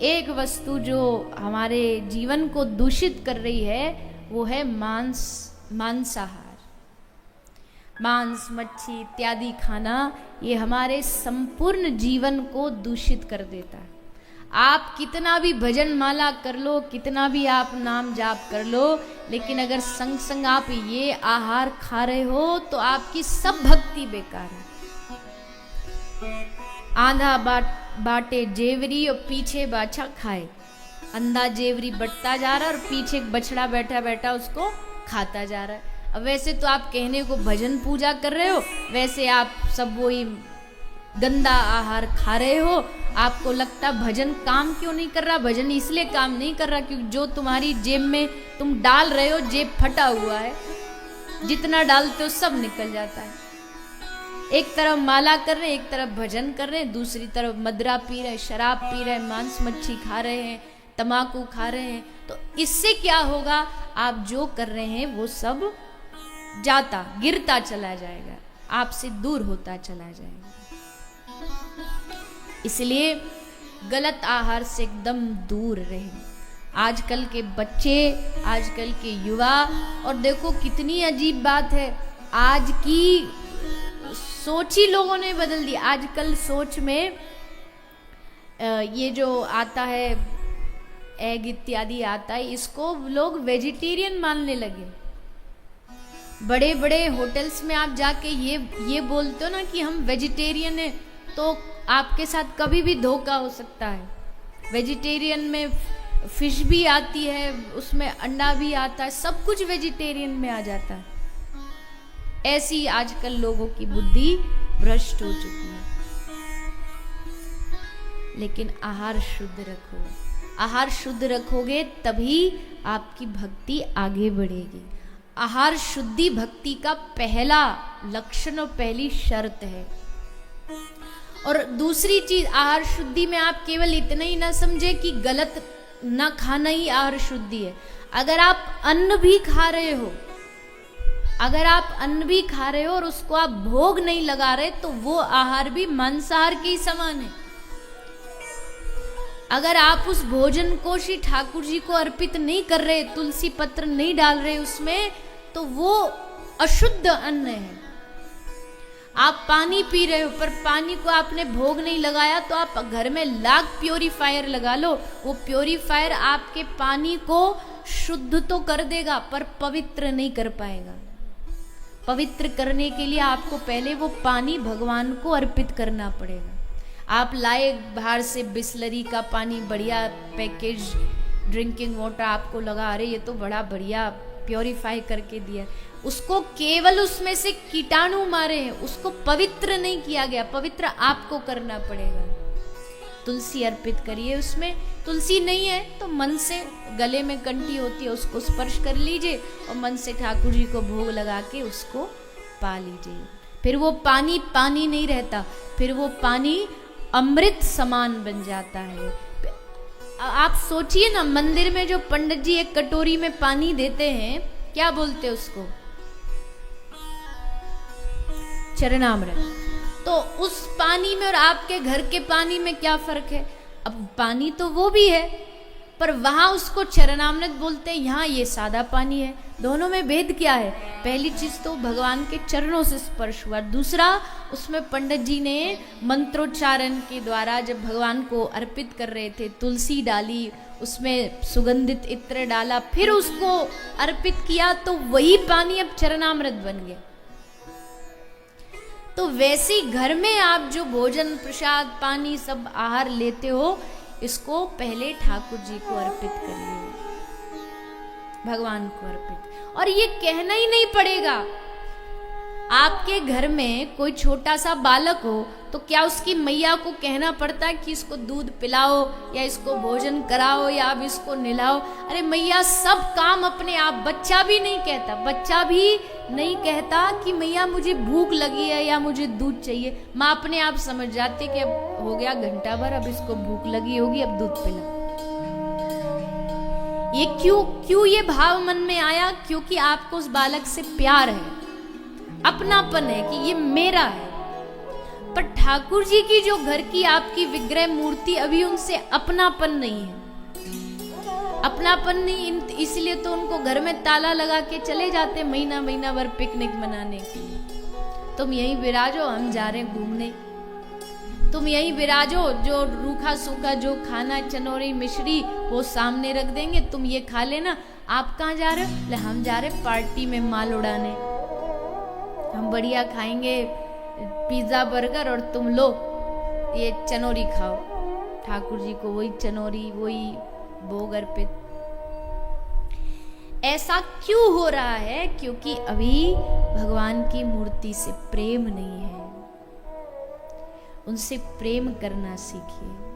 एक वस्तु जो हमारे जीवन को दूषित कर रही है वो है मांसाहार। मांस, मच्छी इत्यादि खाना ये हमारे संपूर्ण जीवन को दूषित कर देता है। आप कितना भी भजन माला कर लो, कितना भी आप नाम जाप कर लो, लेकिन अगर संग संग आप ये आहार खा रहे हो तो आपकी सब भक्ति बेकार है। आंधा बाटे जेवरी और पीछे बाछा खाए। अंधा जेवरी बटता जा रहा है और पीछे बछड़ा बैठा बैठा उसको खाता जा रहा है। अब वैसे तो आप कहने को भजन पूजा कर रहे हो, वैसे आप सब वही गंदा आहार खा रहे हो। आपको लगता भजन काम क्यों नहीं कर रहा? भजन इसलिए काम नहीं कर रहा क्योंकि जो तुम्हारी जेब में तुम डाल रहे हो, जेब फटा हुआ है, जितना डालते हो सब निकल जाता है। एक तरफ माला कर रहे हैं, एक तरफ भजन कर रहे हैं, दूसरी तरफ मदरा पी रहे हैं, शराब पी रहे हैं, मांस मच्छी खा रहे हैं, तम्बाकू खा रहे हैं। तो इससे क्या होगा? आप जो कर रहे हैं वो सब जाता गिरता चला जाएगा, आपसे दूर होता चला जाएगा। इसलिए गलत आहार से एकदम दूर रहें। आजकल के बच्चे, आजकल के युवा, और देखो कितनी अजीब बात है, आज की सोच ही लोगों ने बदल दी। आजकल सोच में ये जो आता है एग इत्यादि आता है, इसको लोग वेजिटेरियन मानने लगे। बड़े बड़े होटल्स में आप जाके ये बोलते हो ना कि हम वेजिटेरियन है, तो आपके साथ कभी भी धोखा हो सकता है। वेजिटेरियन में फिश भी आती है, उसमें अंडा भी आता है, सब कुछ वेजिटेरियन में आ जाता है। ऐसी आजकल लोगों की बुद्धि भ्रष्ट हो चुकी है। लेकिन आहार शुद्ध रखो। आहार शुद्ध रखोगे तभी आपकी भक्ति आगे बढ़ेगी। आहार शुद्धि भक्ति का पहला लक्षण और पहली शर्त है। और दूसरी चीज, आहार शुद्धि में आप केवल इतना ही ना समझे कि गलत ना खाना ही आहार शुद्धि है। अगर आप अन्न भी खा रहे हो, अगर आप अन्न भी खा रहे हो और उसको आप भोग नहीं लगा रहे, तो वो आहार भी मांसाहार के ही समान है। अगर आप उस भोजन को श्री ठाकुर जी को अर्पित नहीं कर रहे, तुलसी पत्र नहीं डाल रहे उसमें, तो वो अशुद्ध अन्न है। आप पानी पी रहे हो पर पानी को आपने भोग नहीं लगाया, तो आप घर में लाख प्योरीफायर लगा लो, वो प्योरीफायर आपके पानी को शुद्ध तो कर देगा पर पवित्र नहीं कर पाएगा। पवित्र करने के लिए आपको पहले वो पानी भगवान को अर्पित करना पड़ेगा। आप लाए बाहर से बिस्लरी का पानी, बढ़िया पैकेज ड्रिंकिंग वाटर आपको लगा, अरे ये तो बड़ा बढ़िया प्योरीफाई करके दिया, उसको केवल उसमें से कीटाणु मारे हैं, उसको पवित्र नहीं किया गया। पवित्र आपको करना पड़ेगा। तुलसी अर्पित करिए उसमें। तुलसी नहीं है तो मन से, गले में कंठी होती है उसको स्पर्श कर लीजिए और मन से ठाकुर जी को भोग लगा के उसको पा लीजिए। फिर वो पानी पानी नहीं रहता, फिर वो पानी अमृत समान बन जाता है। आप सोचिए ना, मंदिर में जो पंडित जी एक कटोरी में पानी देते हैं, क्या बोलते हैं उसको? चरणामृत। तो उस पानी में और आपके घर के पानी में क्या फर्क है? अब पानी तो वो भी है, पर वहां उसको चरणामृत बोलते हैं, यहाँ ये सादा पानी है। दोनों में भेद क्या है? पहली चीज तो भगवान के चरणों से स्पर्श हुआ, दूसरा उसमें पंडित जी ने मंत्रोच्चारण के द्वारा जब भगवान को अर्पित कर रहे थे, तुलसी डाली, उसमें सुगंधित इत्र डाला, फिर उसको अर्पित किया, तो वही पानी अब चरणामृत बन गया। तो वैसे घर में आप जो भोजन, प्रसाद, पानी, सब आहार लेते हो, इसको पहले ठाकुर जी को अर्पित करिए, भगवान को अर्पित। और ये कहना ही नहीं पड़ेगा। आपके घर में कोई छोटा सा बालक हो तो क्या उसकी मैया को कहना पड़ता है कि इसको दूध पिलाओ या इसको भोजन कराओ या अब इसको नहलाओ? अरे मैया सब काम अपने आप, बच्चा भी नहीं कहता, बच्चा भी नहीं कहता कि मैया मुझे भूख लगी है या मुझे दूध चाहिए। माँ अपने आप समझ जाती कि अब हो गया घंटा भर, अब इसको भूख लगी होगी, अब दूध पिला। ये क्यों ये भाव मन में आया? क्योंकि आपको उस बालक से प्यार है, अपनापन है कि ये मेरा है। पर ठाकुर जी की जो घर की आपकी विग्रह मूर्ति, अभी उनसे अपनापन नहीं है, अपनापन नहीं, इसलिए तो उनको घर में ताला लगा के चले जाते महीना महीना भर पिकनिक मनाने के लिए। तुम यहीं विराजो, हम जा रहे घूमने, तुम यहीं विराजो, जो रूखा सूखा जो खाना चनौरी मिश्री वो सामने रख देंगे, तुम ये खा लेना। आप कहाँ जा रहे हो? ले हम जा रहे पार्टी में माल उड़ाने, हम बढ़िया खाएंगे पिज्जा बर्गर और तुम लो ये चनौरी खाओ। ठाकुर जी को वही चनौरी, वही भोग अर्पित। ऐसा क्यों हो रहा है? क्योंकि अभी भगवान की मूर्ति से प्रेम नहीं है। उनसे प्रेम करना सीखिए।